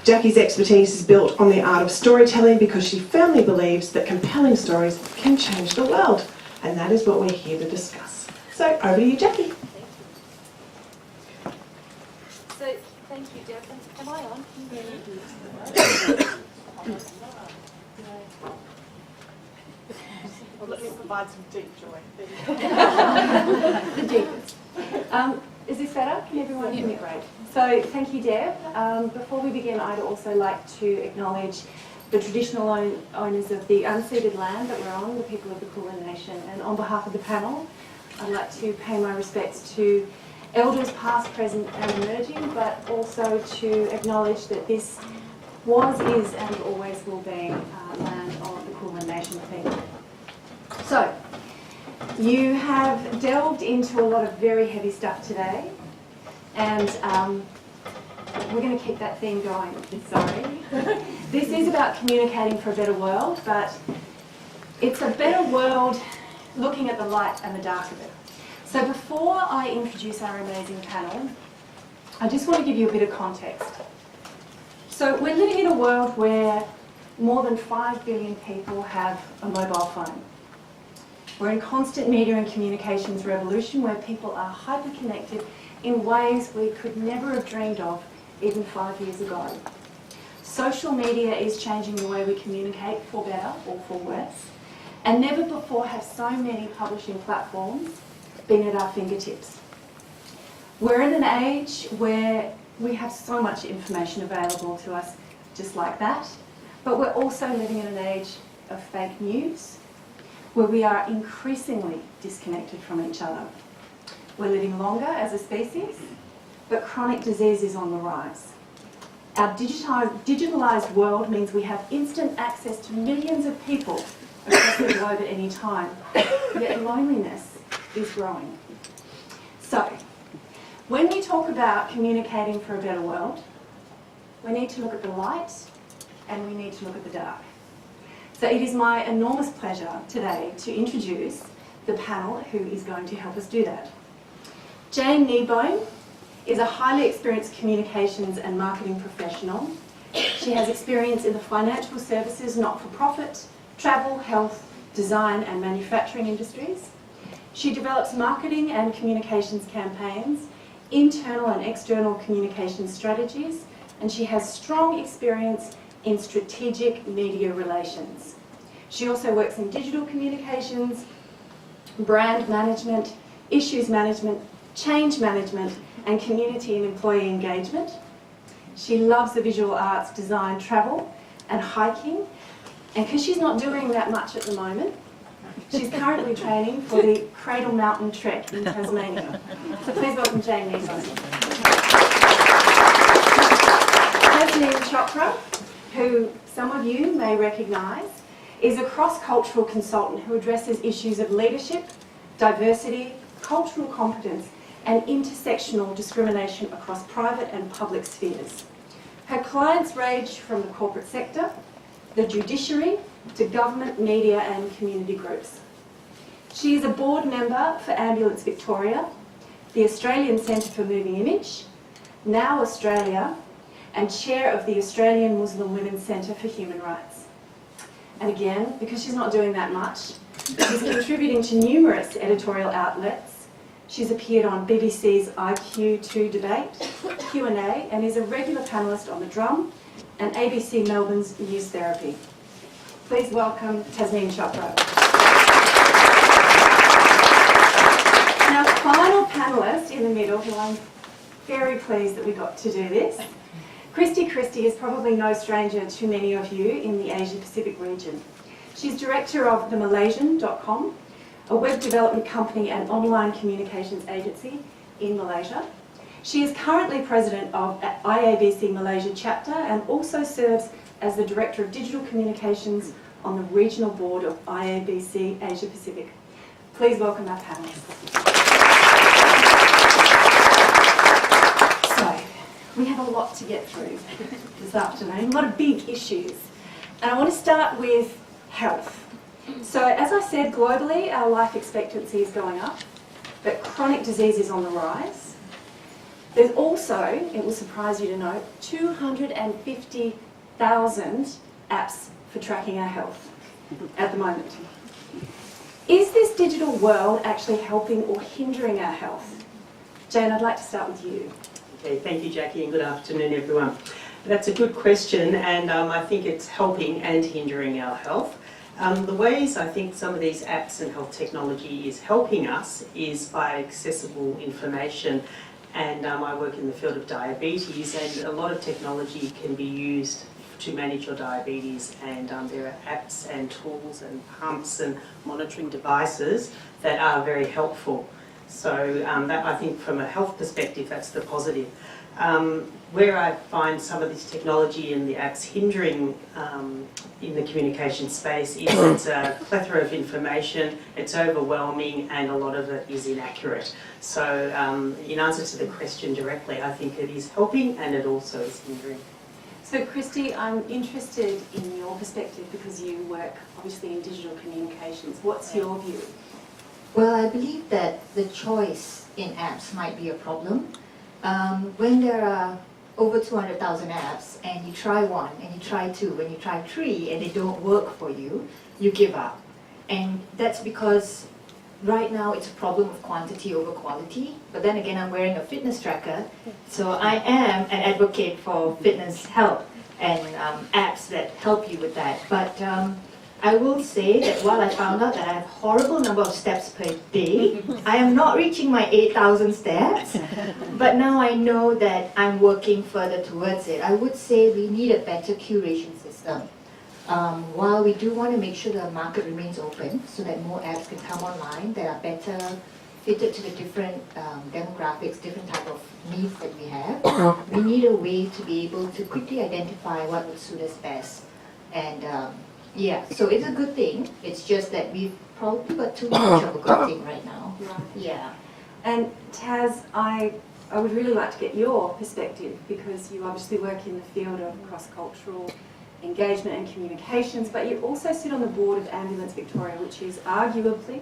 Jacquie's expertise is built on the art of storytelling because she firmly believes that compelling stories can change the world. And that is what we're here to discuss. So, over to you, Jacquie. So, thank you, Deb. Am I on? Can you hear me? Well, let me provide some deep joy. The deepest. Is this better? Can everyone hear me? Great. So, thank you, Deb. Before we begin, I'd also like to acknowledge the traditional owners of the unceded land that we're on, the people of the Kulin Nation. And on behalf of the panel, I'd like to pay my respects to elders past, present and emerging, but also to acknowledge that this was, is and always will be land of the Kulin Nation people. So, you have delved into a lot of very heavy stuff today, and we're going to keep that theme going, sorry. This is about communicating for a better world, but it's a better world looking at the light and the dark of it. So before I introduce our amazing panel, I just want to give you a bit of context. So we're living in a world where more than 5 billion people have a mobile phone. We're in constant media and communications revolution where people are hyper-connected in ways we could never have dreamed of even 5 years ago. Social media is changing the way we communicate for better or for worse. And never before have so many publishing platforms been at our fingertips. We're in an age where we have so much information available to us just like that, but we're also living in an age of fake news, where we are increasingly disconnected from each other. We're living longer as a species, but chronic disease is on the rise. Our digitalised world means we have instant access to millions of people across the globe at any time, yet loneliness is growing. So, when we talk about communicating for a better world, we need to look at the light and we need to look at the dark. So it is my enormous pleasure today to introduce the panel who is going to help us do that. Jane Kneebone is a highly experienced communications and marketing professional. She has experience in the financial services, not-for-profit, travel, health, design and manufacturing industries. She develops marketing and communications campaigns, internal and external communication strategies, and she has strong experience in strategic media relations. She also works in digital communications, brand management, issues management, change management, and community and employee engagement. She loves the visual arts, design, travel, and hiking. And because she's not doing that much at the moment, she's currently training for the Cradle Mountain Trek in Tasmania. So please welcome Jane Kneebone. Tasneem Chopra, who some of you may recognise, is a cross-cultural consultant who addresses issues of leadership, diversity, cultural competence, and intersectional discrimination across private and public spheres. Her clients range from the corporate sector, the judiciary, to government, media and community groups. She is a board member for Ambulance Victoria, the Australian Centre for Moving Image, Now Australia, and chair of the Australian Muslim Women's Centre for Human Rights. And again, because she's not doing that much, she's contributing to numerous editorial outlets. She's appeared on BBC's IQ2 debate, Q&A, and is a regular panellist on The Drum and ABC Melbourne's News Therapy. Please welcome Tasneem Chopra. And our final panellist in the middle, who I'm very pleased that we got to do this, Kristy is probably no stranger to many of you in the Asia Pacific region. She's director of the Malaysian.com, a web development company and online communications agency in Malaysia. She is currently president of IABC Malaysia chapter and also serves as the director of digital communications on the regional board of IABC Asia Pacific. Please welcome our panelists. We have a lot to get through this afternoon, a lot of big issues. And I want to start with health. So as I said, globally our life expectancy is going up, but chronic disease is on the rise. There's also, it will surprise you to know, 250,000 apps for tracking our health at the moment. Is this digital world actually helping or hindering our health? Jane, I'd like to start with you. Okay, thank you, Jackie, and good afternoon, everyone. That's a good question, and I think it's helping and hindering our health. The ways I think some of these apps and health technology is helping us is by accessible information. And I work in the field of diabetes, and a lot of technology can be used to manage your diabetes, and there are apps and tools and pumps and monitoring devices that are very helpful. So that, I think, from a health perspective, that's the positive. Where I find some of this technology and the apps hindering in the communication space is it's a plethora of information, it's overwhelming, and a lot of it is inaccurate. So in answer to the question directly, I think it is helping and it also is hindering. So Christy, I'm interested in your perspective because you work obviously in digital communications. What's your view? Well, I believe that the choice in apps might be a problem. When there are over 200,000 apps and you try one and you try two and you try three and they don't work for you, you give up. And that's because right now it's a problem of quantity over quality. But then again, I'm wearing a fitness tracker, so I am an advocate for fitness help and apps that help you with that. But I will say that while I found out that I have a horrible number of steps per day, I am not reaching my 8,000 steps, but now I know that I'm working further towards it. I would say we need a better curation system. While we do want to make sure the market remains open so that more apps can come online that are better fitted to the different demographics, different type of needs that we have, we need a way to be able to quickly identify what would suit us best. And yeah, so it's a good thing. It's just that we've probably got too much of a good thing right now. Right. Yeah. And Taz, I would really like to get your perspective because you obviously work in the field of cross-cultural engagement and communications, but you also sit on the board of Ambulance Victoria, which is arguably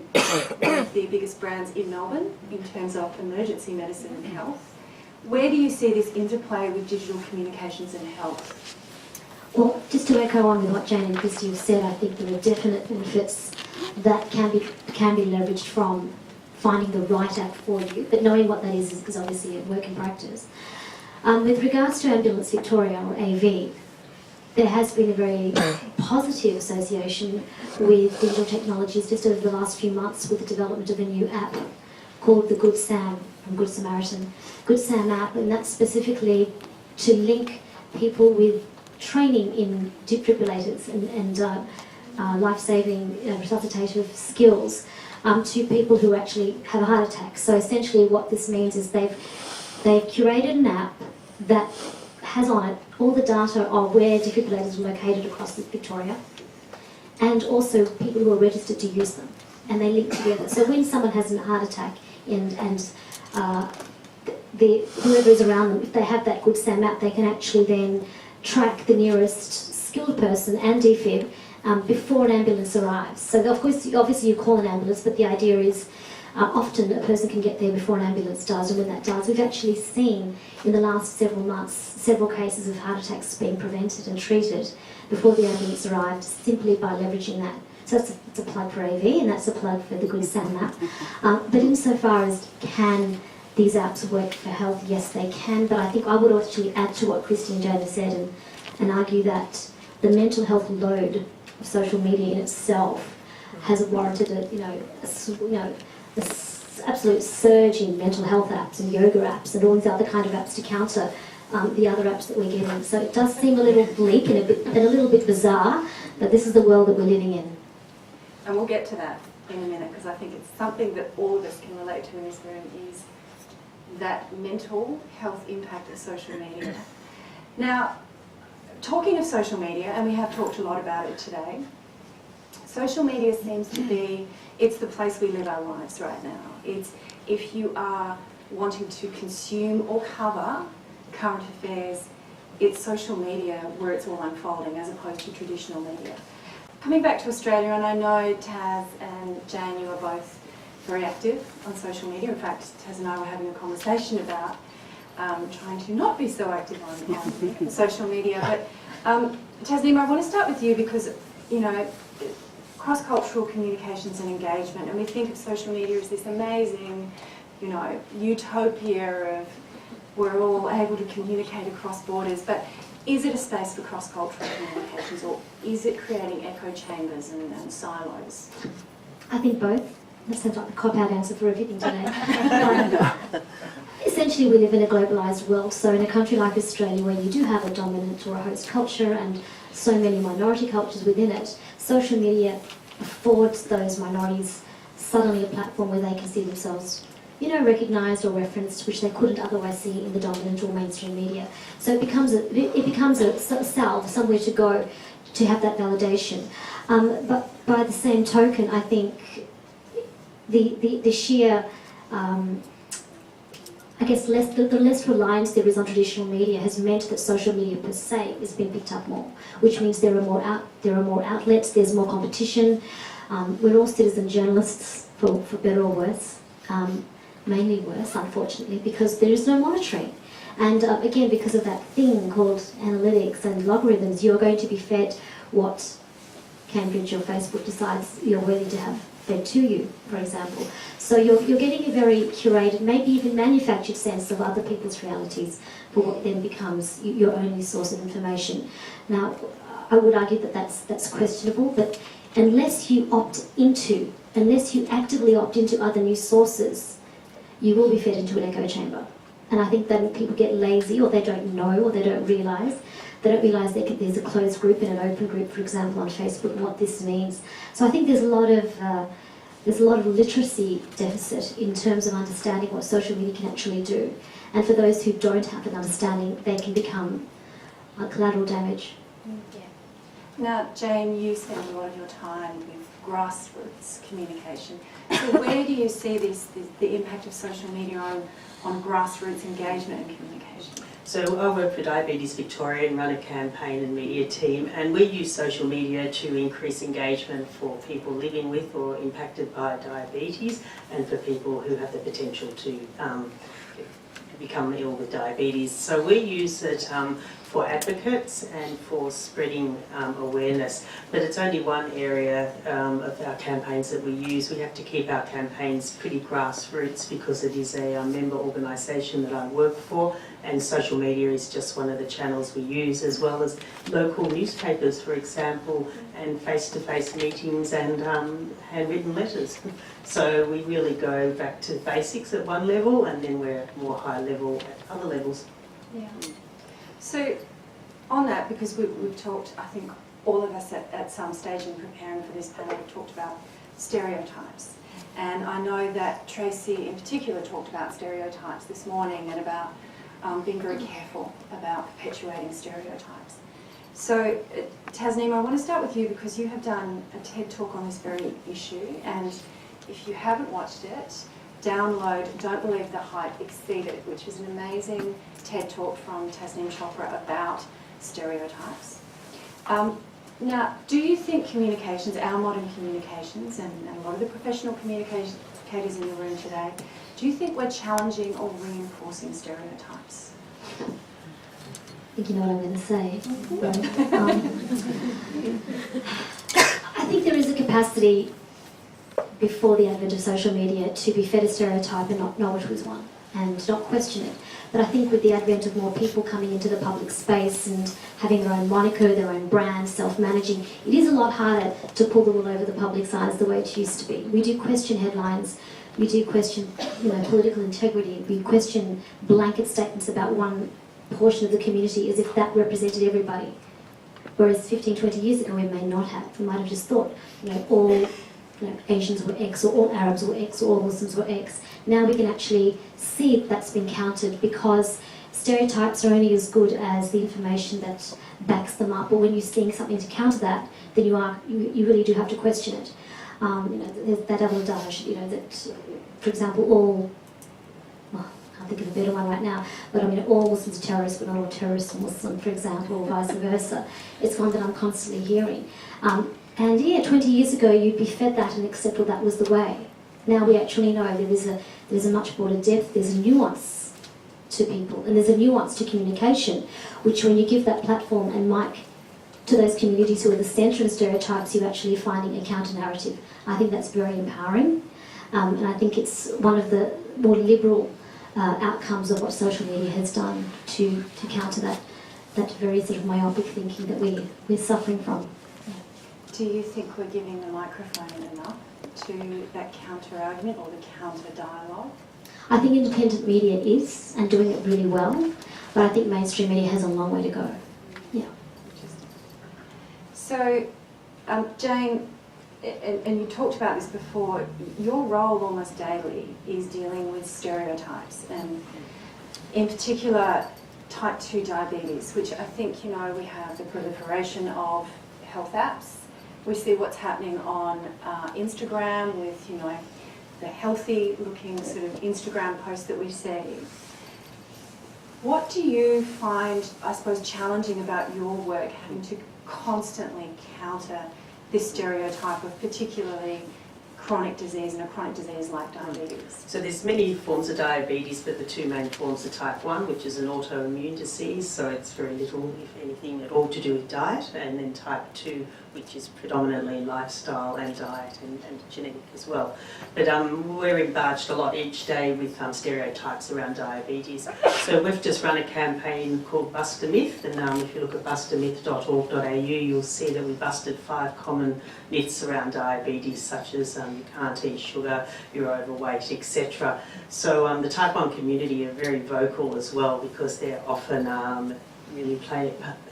one of the biggest brands in Melbourne in terms of emergency medicine and health. Where do you see this interplay with digital communications and health? Well, just to echo on with what Jane and Kristy have said, I think there are definite benefits that can be leveraged from finding the right app for you, but knowing what that is obviously a work in practice. With regards to Ambulance Victoria, or AV, there has been a very positive association with digital technologies just over the last few months with the development of a new app called the Good Sam from Good Samaritan. Good Sam app, and that's specifically to link people with training in defibrillators and life-saving resuscitative skills to people who actually have a heart attack. So essentially what this means is they've curated an app that has on it all the data of where defibrillators are located across Victoria and also people who are registered to use them, and they link together. So when someone has a heart attack and whoever is around them, if they have that Good Sam app, they can actually then track the nearest skilled person and defib before an ambulance arrives. So of course, obviously you call an ambulance, but the idea is often a person can get there before an ambulance does, and when that does, we've actually seen in the last several months several cases of heart attacks being prevented and treated before the ambulance arrived simply by leveraging that. So that's a plug for AV, and that's a plug for the Good Sam app. But insofar as can these apps work for health, yes they can, but I think I would actually add to what Kristy and Jane have said and argue that the mental health load of social media in itself has warranted this absolute surge in mental health apps and yoga apps and all these other kind of apps to counter the other apps that we're getting. So it does seem a little bleak and a little bit bizarre, but this is the world that we're living in. And we'll get to that in a minute because I think it's something that all of us can relate to in this room is that mental health impact of social media. Now, talking of social media, and we have talked a lot about it today, social media seems to be, it's the place we live our lives right now. It's if you are wanting to consume or cover current affairs, it's social media where it's all unfolding as opposed to traditional media. Coming back to Australia, and I know Taz and Jane, you are both very active on social media. In fact, Taz and I were having a conversation about trying to not be so active on social media. But Tasneem, I want to start with you because, you know, cross-cultural communications and engagement, and we think of social media as this amazing, you know, utopia of we're all able to communicate across borders, but is it a space for cross-cultural communications, or is it creating echo chambers and silos? I think both. That sounds like the cop-out answer for everything today. Essentially, we live in a globalised world, so in a country like Australia where you do have a dominant or a host culture and so many minority cultures within it, social media affords those minorities suddenly a platform where they can see themselves, you know, recognised or referenced, which they couldn't otherwise see in the dominant or mainstream media. So it becomes a salve, somewhere to go to have that validation. But by the same token, I think the sheer I guess the less reliance there is on traditional media has meant that social media per se has been picked up more, which means there are more outlets, there's more competition. We're all citizen journalists, for better or worse, mainly worse, unfortunately, because there is no monitoring. And again, because of that thing called analytics and logarithms, you're going to be fed what Cambridge or Facebook decides you're worthy to have fed to you, for example. So you're getting a very curated, maybe even manufactured sense of other people's realities for what then becomes your only source of information. Now, I would argue that that's questionable, but unless you actively opt into other news sources, you will be fed into an echo chamber. And I think that people get lazy, or they don't know, or they don't realise. They don't realise there's a closed group and an open group, for example, on Facebook, and what this means. So I think there's a lot of literacy deficit in terms of understanding what social media can actually do. And for those who don't have an understanding, they can become collateral damage. Yeah. Now, Jane, you spend a lot of your time with grassroots communication. So where do you see the impact of social media on grassroots engagement and communication? So I work for Diabetes Victoria and run a campaign and media team, and we use social media to increase engagement for people living with or impacted by diabetes, and for people who have the potential to become ill with diabetes. So we use it for advocates and for spreading awareness, but it's only one area of our campaigns that we use. We have to keep our campaigns pretty grassroots because it is a member organisation that I work for, and social media is just one of the channels we use, as well as local newspapers, for example, and face-to-face meetings and handwritten letters. So we really go back to basics at one level, and then we're more high level at other levels. Yeah. So on that, because we've talked, I think all of us at some stage in preparing for this panel, we've talked about stereotypes. And I know that Tracy in particular talked about stereotypes this morning, and about being very careful about perpetuating stereotypes. So Tasneem, I want to start with you because you have done a TED talk on this very issue, and if you haven't watched it, download Don't Believe the Hype, Exceed It, which is an amazing TED talk from Tasneem Chopra about stereotypes. Now, do you think communications, our modern communications, and a lot of the professional communicators in the room today, do you think we're challenging or reinforcing stereotypes? I think you know what I'm going to say. I think there is a capacity before the advent of social media to be fed a stereotype and not know it was one, and not question it. But I think with the advent of more people coming into the public space and having their own moniker, their own brand, self-managing, it is a lot harder to pull the wool over the public's eyes the way it used to be. We do question headlines, we do question political integrity, we question blanket statements about one portion of the community as if that represented everybody. Whereas 15, 20 years ago we may not have. We might have just thought, all Asians were X, or all Arabs were X, or all Muslims were X. Now we can actually see if that's been counted, because stereotypes are only as good as the information that backs them up. But when you're seeing something to counter that, then you really do have to question it. There's that adage, that, for example, I can't think of a better one right now, but all Muslims are terrorists, but not all terrorists are Muslim, for example, or vice versa. It's one that I'm constantly hearing. And yeah, 20 years ago you'd be fed that and accept that was the way. Now we actually know there's a much broader depth, there's a nuance to people. And there's a nuance to communication, which when you give that platform and mic to those communities who are the centre of stereotypes, you're actually finding a counter-narrative. I think that's very empowering, and I think it's one of the more liberal outcomes of what social media has done to counter that very sort of myopic thinking that we're suffering from. Do you think we're giving the microphone enough to that counter-argument or the counter-dialogue? I think independent media is, and doing it really well, but I think mainstream media has a long way to go. Yeah. So, Jane, and you talked about this before, your role almost daily is dealing with stereotypes, and in particular type 2 diabetes, which I think, you know, we have the proliferation of health apps. We see what's happening on Instagram with, you know, the healthy looking sort of Instagram posts that we see. What do you find, I suppose, challenging about your work, having to constantly counter this stereotype of particularly chronic disease and a chronic disease like diabetes? So there's many forms of diabetes, but the two main forms are type 1, which is an autoimmune disease, so it's very little, if anything, at all to do with diet, and then type 2, which is predominantly lifestyle and diet and genetic as well. But we're embarged a lot each day with stereotypes around diabetes. So we've just run a campaign called Bust a Myth, and if you look at bustamyth.org.au, you'll see that we busted 5 common myths around diabetes, such as you can't eat sugar, you're overweight, etc. So the type 1 community are very vocal as well, because they're often really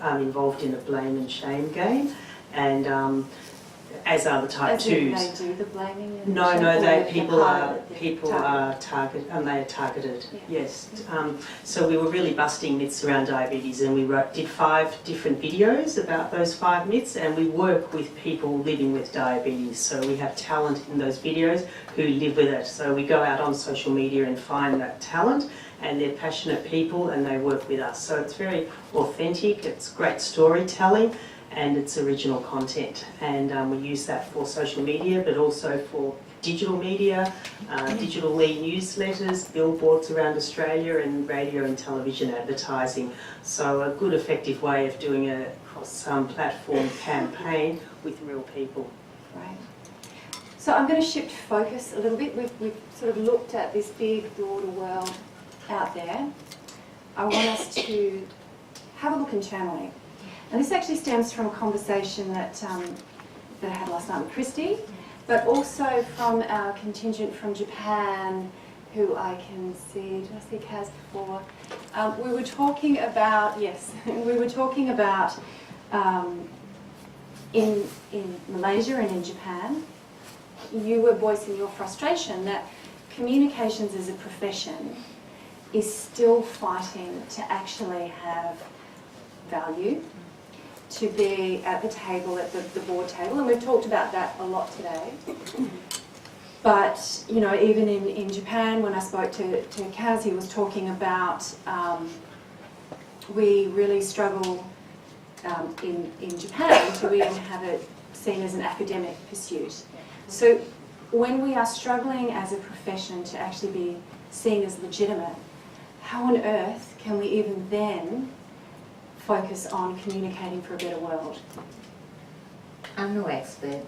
involved in a blame and shame game. And as are the type 2s. They do the blaming? And No, people are targeted, and they are targeted. Yeah. Yes. So we were really busting myths around diabetes, and we did 5 different videos about those 5 myths, and we work with people living with diabetes. So we have talent in those videos who live with it. So we go out on social media and find that talent, and they're passionate people, and they work with us. So it's very authentic. It's great storytelling. And it's original content, and we use that for social media, but also for digital media, digital e-newsletters, billboards around Australia, and radio and television advertising. So a good effective way of doing a cross-platform campaign with real people. Right. So I'm going to shift focus a little bit. We've sort of looked at this big, broader world out there. I want us to have a look internally. And this actually stems from a conversation that I had last night with Christy, but also from our contingent from Japan, who I can see. Did I see Kaz before? We were talking about, yes, we were talking about in Malaysia and in Japan, you were voicing your frustration that communications as a profession is still fighting to actually have value, to be at the table, at the board table, and we've talked about that a lot today. But, you know, even in Japan, when I spoke to Kaz, he was talking about we really struggle in Japan to even have it seen as an academic pursuit. So when we are struggling as a profession to actually be seen as legitimate, how on earth can we even then focus on communicating for a better world? I'm no expert.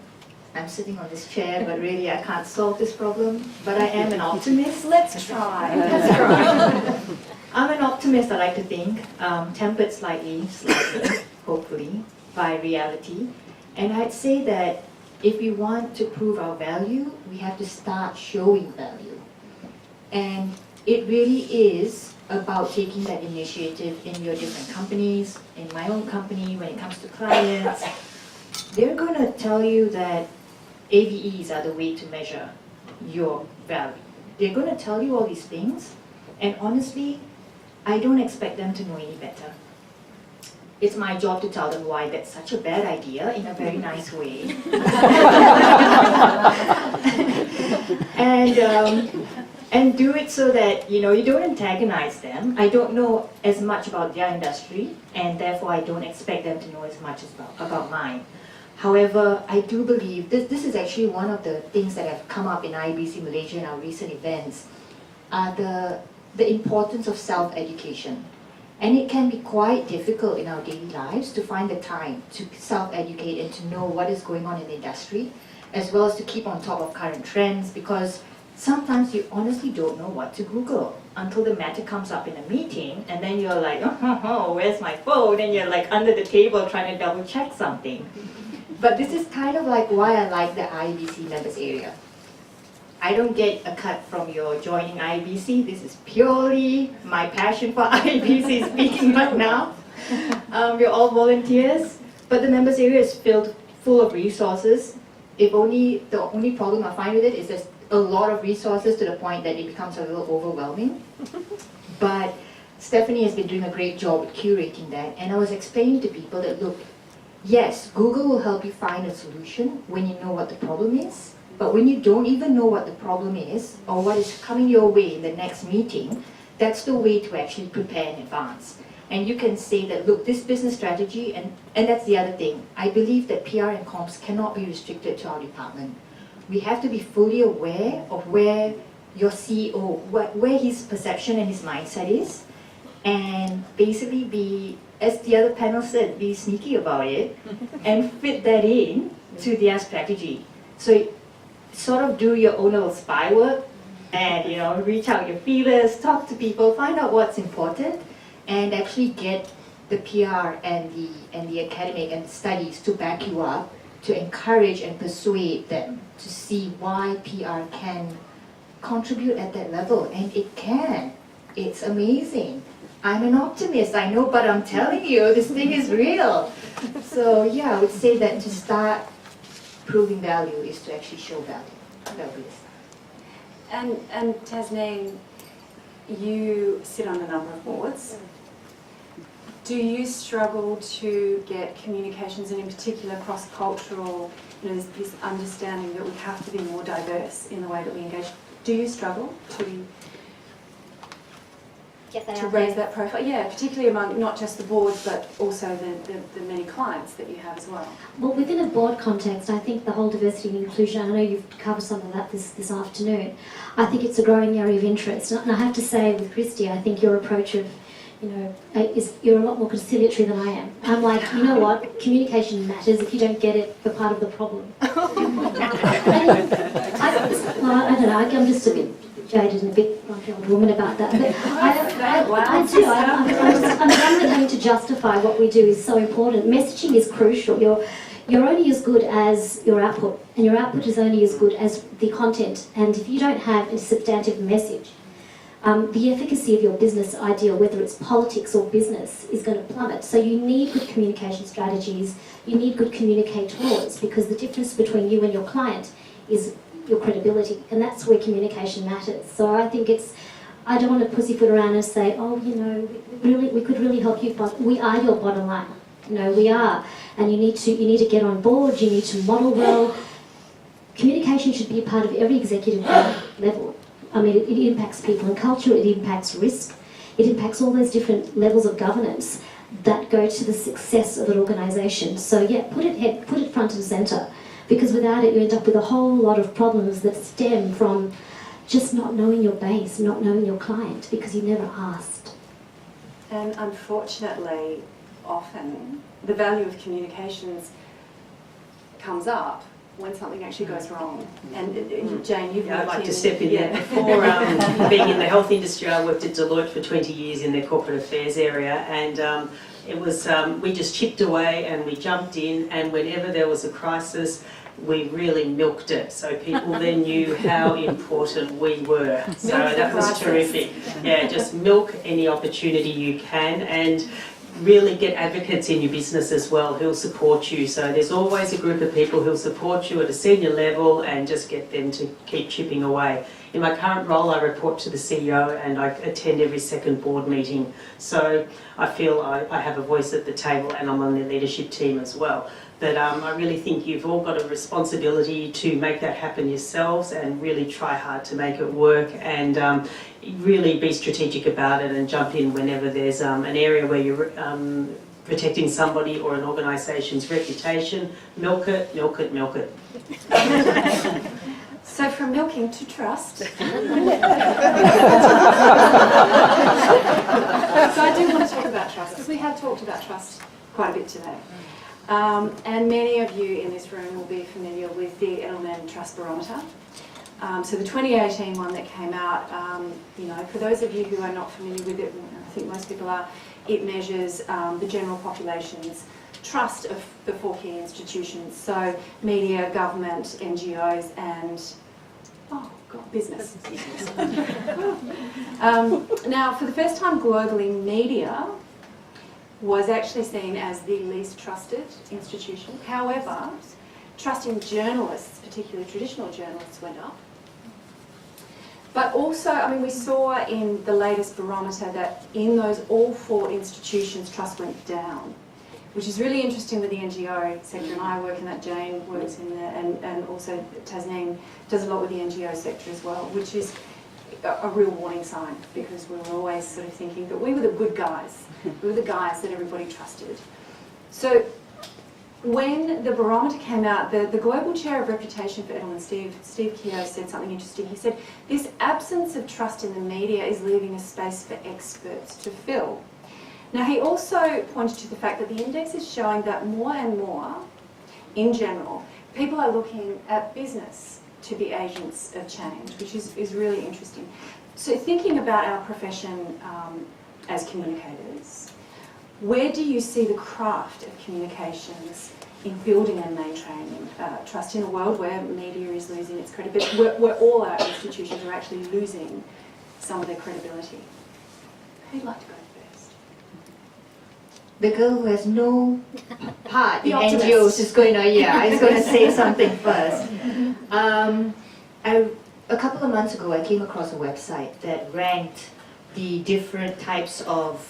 I'm sitting on this chair, but really I can't solve this problem. But I am an optimist. Let's try. Let's try. I'm an optimist, I like to think, tempered slightly, hopefully, by reality. And I'd say that if we want to prove our value, we have to start showing value. And it really is about taking that initiative in your different companies, in my own company, when it comes to clients. They're going to tell you that ABEs are the way to measure your value. They're going to tell you all these things, and honestly, I don't expect them to know any better. It's my job to tell them why that's such a bad idea in a very nice way. And do it so that, you know, you don't antagonize them. I don't know as much about their industry, and therefore I don't expect them to know as much about mine. However, I do believe this is actually one of the things that have come up in IABC Malaysia in our recent events, are the the importance of self-education. And it can be quite difficult in our daily lives to find the time to self-educate and to know what is going on in the industry, as well as to keep on top of current trends, because sometimes you honestly don't know what to Google until the matter comes up in a meeting, and then you're like, oh, where's my phone? And you're like under the table trying to double check something. But this is kind of like why I like the IABC members area. I don't get a cut from your joining IABC. This is purely my passion for IABC speaking right now. We're all volunteers, but the members area is full of resources. The only problem I find with it is there's a lot of resources to the point that it becomes a little overwhelming. But Stephanie has been doing a great job with curating that, and I was explaining to people that, look, yes, Google will help you find a solution when you know what the problem is. But when you don't even know what the problem is or what is coming your way in the next meeting, that's the way to actually prepare in advance. And you can say that, look, this business strategy, and that's the other thing. I believe that PR and comms cannot be restricted to our department. We have to be fully aware of where your CEO, where his perception and his mindset is, and basically be, as the other panel said, be sneaky about it and fit that in to their strategy. So sort of do your own little spy work and, you know, reach out your feelers, talk to people, find out what's important, and actually get the PR and the academic and studies to back you up, to encourage and persuade them to see why PR can contribute at that level. And it can. It's amazing. I'm an optimist, I know, but I'm telling you, this thing is real. So yeah, I would say that to start proving value is to actually show value. And Tasneem, you sit on a number of boards. Do you struggle to get communications, and in particular cross-cultural, you know, this understanding that we have to be more diverse in the way that we engage? Do you struggle to raise that profile? Yeah, particularly among not just the boards, but also the many clients that you have as well. Well, within a board context, I think the whole diversity and inclusion, I know you've covered some of that this afternoon, I think it's a growing area of interest. And I have to say with Christie, I think your approach of, you know, you're a lot more conciliatory than I am. I'm like, you know what, communication matters. If you don't get it, we're part of the problem. I don't know, I'm just a bit jaded and a bit like an old woman about that. But I do. I'm done with having to justify what we do is so important. Messaging is crucial. You're only as good as your output, and your output is only as good as the content. And if you don't have a substantive message, the efficacy of your business idea, whether it's politics or business, is going to plummet. So you need good communication strategies, you need good communicators, because the difference between you and your client is your credibility, and that's where communication matters. So I think I don't want to pussyfoot around and say, oh, you know, we could really help you, but we are your bottom line. You know, we are, and you need to get on board, you need to model well. Communication should be a part of every executive level. I mean, it impacts people and culture, it impacts risk, it impacts all those different levels of governance that go to the success of an organisation. So yeah, put it front and centre, because without it you end up with a whole lot of problems that stem from just not knowing your base, not knowing your client, because you never asked. And unfortunately, often the value of communications comes up when something actually goes wrong. And Jane, you've I'd like worked to step in there. Before being in the health industry, I worked at Deloitte for 20 years in their corporate affairs area, and it was we just chipped away and we jumped in, and whenever there was a crisis, we really milked it. So people then knew how important we were. So that was terrific. Yeah, just milk any opportunity you can, and really get advocates in your business as well who'll support you. So there's always a group of people who'll support you at a senior level, and just get them to keep chipping away. In my current role, I report to the CEO and I attend every second board meeting. So I feel I have a voice at the table, and I'm on the leadership team as well. But I really think you've all got a responsibility to make that happen yourselves, and really try hard to make it work, and really be strategic about it, and jump in whenever there's an area where you're protecting somebody or an organisation's reputation. Milk it, milk it, milk it. So from milking to trust. So I do want to talk about trust, because we have talked about trust quite a bit today. And many of you in this room will be familiar with the Intl Trust Barometer. So the 2018 one that came out, for those of you who are not familiar with it, I think most people are, it measures the general population's trust of the 4 key institutions, so media, government, NGOs and, business. Now, for the first time globally, media was actually seen as the least trusted institution. However, trust in journalists, particularly traditional journalists, went up. But also, we saw in the latest barometer that in those all 4 institutions, trust went down, which is really interesting with the NGO sector, and I work in that, Jane works in there, and also Tasneem does a lot with the NGO sector as well, which is a real warning sign, because we were always sort of thinking that we were the good guys. We were the guys that everybody trusted. So when the barometer came out, the Global Chair of Reputation for Intl, Steve Keogh, said something interesting. He said, this absence of trust in the media is leaving a space for experts to fill. Now, he also pointed to the fact that the index is showing that more and more, in general, people are looking at business to be agents of change, which is really interesting. So thinking about our profession as communicators, where do you see the craft of communications in building and maintaining trust in a world where media is losing its credibility, where all our institutions are actually losing some of their credibility? Who'd like to go first? The girl who has no part The in optimist. NGOs is going to say something first. A couple of months ago, I came across a website that ranked the different types of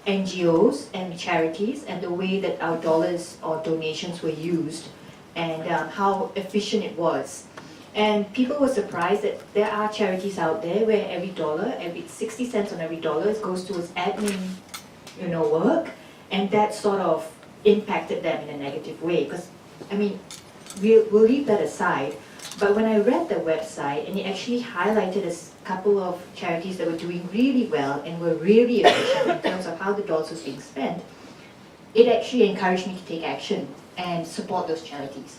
NGOs and charities and the way that our dollars or donations were used and how efficient it was. And people were surprised that there are charities out there where every 60 cents on every dollar goes towards admin, work, and that sort of impacted them in a negative way. Because, we'll leave that aside. But when I read the website, and it actually highlighted a couple of charities that were doing really well and were really efficient in terms of how the dollars was being spent, it actually encouraged me to take action and support those charities.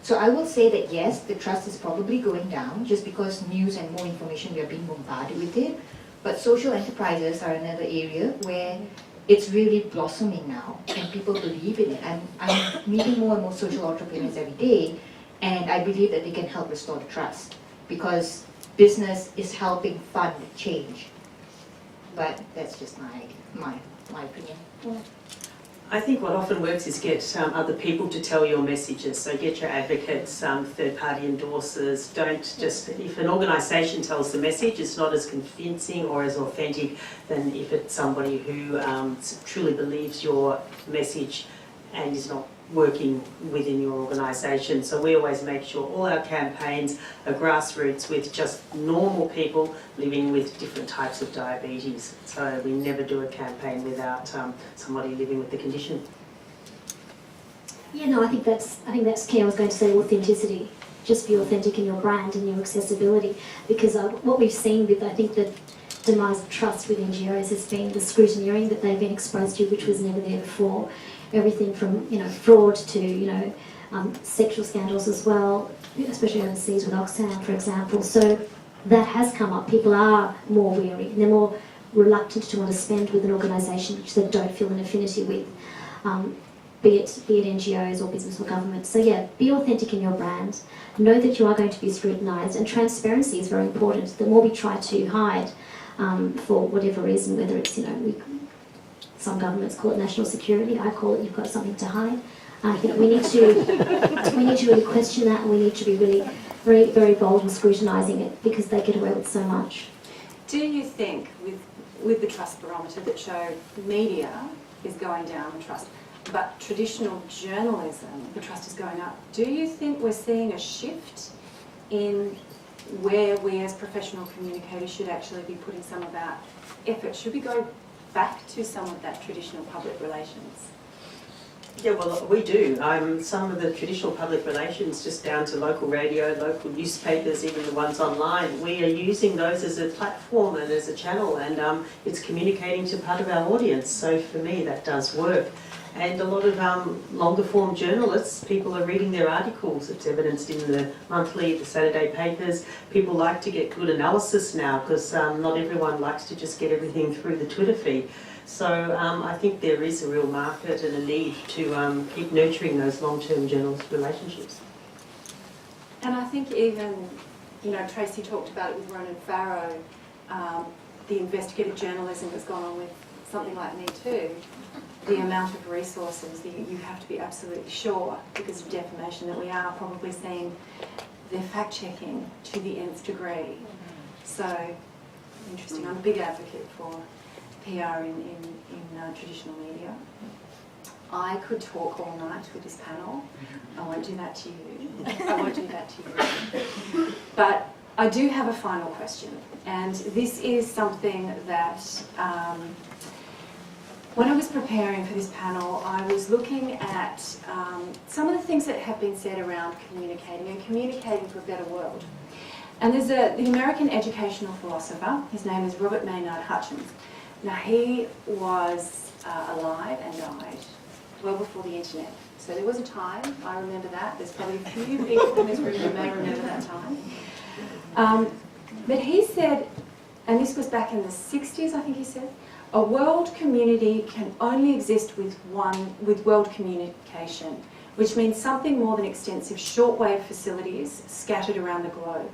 So I will say that yes, the trust is probably going down just because news and more information, we are being bombarded with it. But social enterprises are another area where it's really blossoming now and people believe in it. I'm meeting more and more social entrepreneurs every day, and I believe that they can help restore the trust because business is helping fund change. But that's just my opinion. I think what often works is get other people to tell your messages. So get your advocates, third-party endorsers. Don't just, if an organisation tells the message, it's not as convincing or as authentic than if it's somebody who truly believes your message and is not working within your organisation. So we always make sure all our campaigns are grassroots with just normal people living with different types of diabetes. So we never do a campaign without somebody living with the condition. Yeah, no, I think that's key. I was going to say authenticity. Just be authentic in your brand and your accessibility, because what we've seen with, I think, the demise of trust with NGOs has been the scrutineering that they've been exposed to, which was never there before. Everything from fraud to sexual scandals as well, especially overseas with Oxfam, for example. So that has come up. People are more wary and they're more reluctant to want to spend with an organisation which they don't feel an affinity with, be it NGOs or business or government. So yeah, be authentic in your brand. Know that you are going to be scrutinised, and transparency is very important. The more we try to hide for whatever reason, whether it's some governments call it national security. I call it you've got something to hide. We need to really question that, and we need to be really very, very bold in scrutinising it because they get away with so much. Do you think, with the trust barometer that show media is going down the trust, but traditional journalism, the trust is going up, do you think we're seeing a shift in where we as professional communicators should actually be putting some of our effort? Should we go back to some of that traditional public relations? Yeah, well, we do. Some of the traditional public relations, just down to local radio, local newspapers, even the ones online, we are using those as a platform and as a channel, and it's communicating to part of our audience. So for me, that does work. And a lot of longer form journalists, people are reading their articles. It's evidenced in the monthly, the Saturday papers. People like to get good analysis now because not everyone likes to just get everything through the Twitter feed. So I think there is a real market and a need to keep nurturing those long-term journalist relationships. And I think even, you know, Tracy talked about it with Ronan Farrow, the investigative journalism that's gone on with something like Me Too, the amount of resources that you have to be absolutely sure, because of defamation, that we are probably seeing their fact-checking to the nth degree. So, interesting. I'm a big advocate for PR in traditional media. I could talk all night with this panel. I won't do that to you. I won't do that to you. But I do have a final question, and this is something that when I was preparing for this panel, I was looking at some of the things that have been said around communicating and communicating for a better world. And there's the American educational philosopher, his name is Robert Maynard Hutchins. Now, he was alive and died well before the internet. So there was a time, I remember that. There's probably a few people in this room who may remember that time. But he said, and this was back in the 60s, I think he said, a world community can only exist with world communication, which means something more than extensive shortwave facilities scattered around the globe.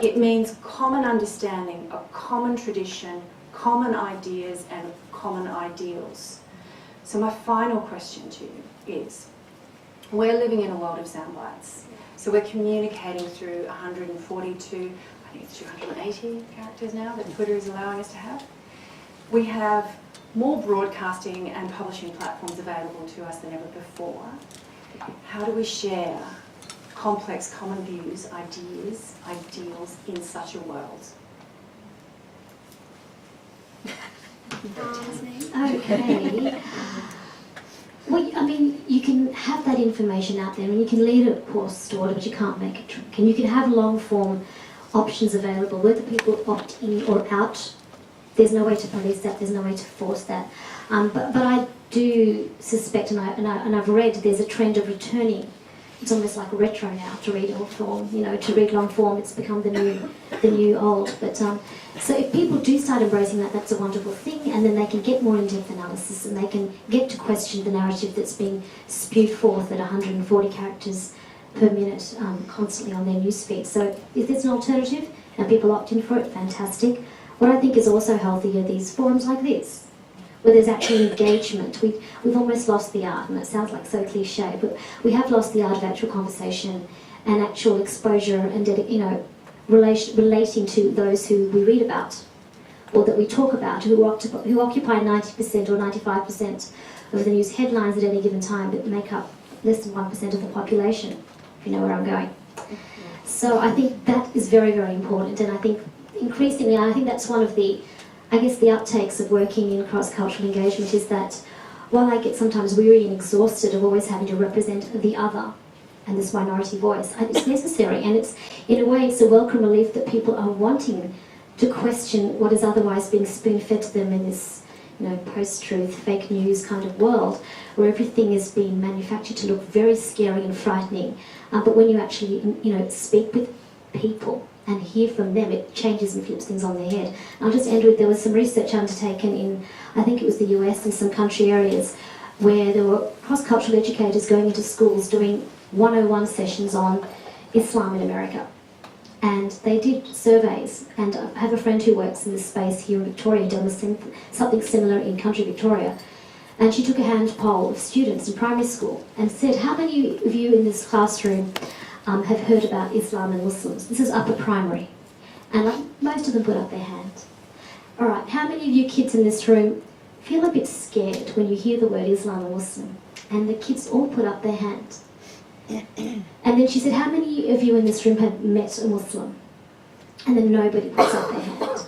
It means common understanding, a common tradition, common ideas and common ideals. So my final question to you is, we're living in a world of sound bites. So we're communicating through 142, I think it's 280 characters now that Twitter is allowing us to have. We have more broadcasting and publishing platforms available to us than ever before. How do we share complex common views, ideas, ideals in such a world? Okay. Well, I mean, you can have that information out there and you can lead it, of course, stored, but you can't make it drink. And you can have long-form options available, whether people opt in or out. There's no way to police that, there's no way to force that. But I do suspect, and I've read, there's a trend of returning. It's almost like retro now to read long form. You know, to read long form, it's become the new old. But so if people do start embracing that, that's a wonderful thing, and then they can get more in-depth analysis, and they can get to question the narrative that's being spewed forth at 140 characters per minute constantly on their newsfeed. So if there's an alternative and people opt in for it, fantastic. What I think is also healthy are these forums like this, where there's actually engagement. We've almost lost the art, and it sounds like so cliche, but we have lost the art of actual conversation and actual exposure and relating to those who we read about or that we talk about, who occupy 90% or 95% of the news headlines at any given time, but make up less than 1% of the population, if you know where I'm going. So I think that is very, very important, and I think increasingly, I think that's one of the uptakes of working in cross-cultural engagement is that while I get sometimes weary and exhausted of always having to represent the other and this minority voice, it's necessary, and it's, in a way, it's a welcome relief that people are wanting to question what is otherwise being spoon-fed to them in this, post-truth, fake news kind of world, where everything is being manufactured to look very scary and frightening. But when you actually, speak with people and hear from them, it changes and flips things on their head. And I'll just end with, there was some research undertaken in, I think it was the US and some country areas, where there were cross-cultural educators going into schools doing 101 sessions on Islam in America. And they did surveys, and I have a friend who works in this space here in Victoria, done something similar in country Victoria. And she took a hand poll of students in primary school and said, how many of you in this classroom have heard about Islam and Muslims? This is upper primary. And most of them put up their hand. All right, how many of you kids in this room feel a bit scared when you hear the word Islam or Muslim? And the kids all put up their hand. And then she said, how many of you in this room have met a Muslim? And then nobody puts up their hand.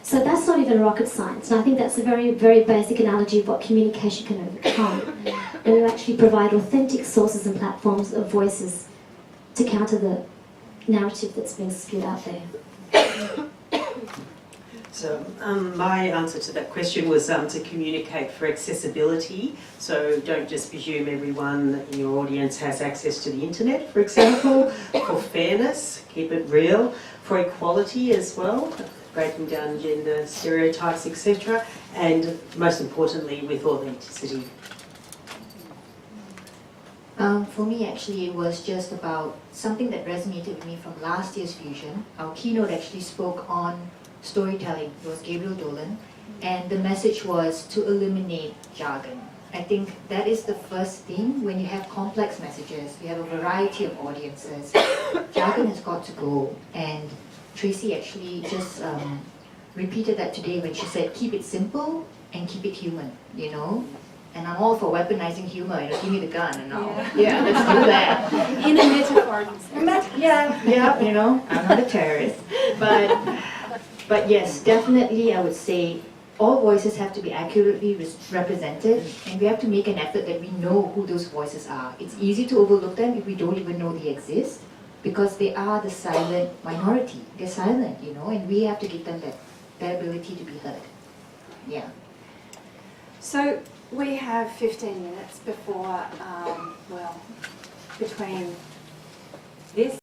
So that's not even rocket science. And I think that's a very, very basic analogy of what communication can overcome. and we actually provide authentic sources and platforms of voices to counter the narrative that's being spewed out there. So my answer to that question was to communicate for accessibility. So don't just presume everyone in your audience has access to the internet, for example. For fairness, keep it real. For equality as well, breaking down gender stereotypes, etc. And most importantly, with authenticity. For me, actually, it was just about something that resonated with me from last year's Fusion. Our keynote actually spoke on storytelling. It was Gabriel Dolan, and the message was to eliminate jargon. I think that is the first thing. When you have complex messages, you have a variety of audiences, jargon has got to go. And Tracy actually just repeated that today when she said, keep it simple and keep it human, you know? And I'm all for weaponizing humor, you know, give me the gun and all. Yeah, let's do that. In a metaphorical sense. Yeah, you know, I'm not a terrorist. But yes, definitely I would say all voices have to be accurately represented, and we have to make an effort that we know who those voices are. It's easy to overlook them if we don't even know they exist, because they are the silent minority. They're silent, you know, and we have to give them that ability to be heard. Yeah. So we have 15 minutes before, between this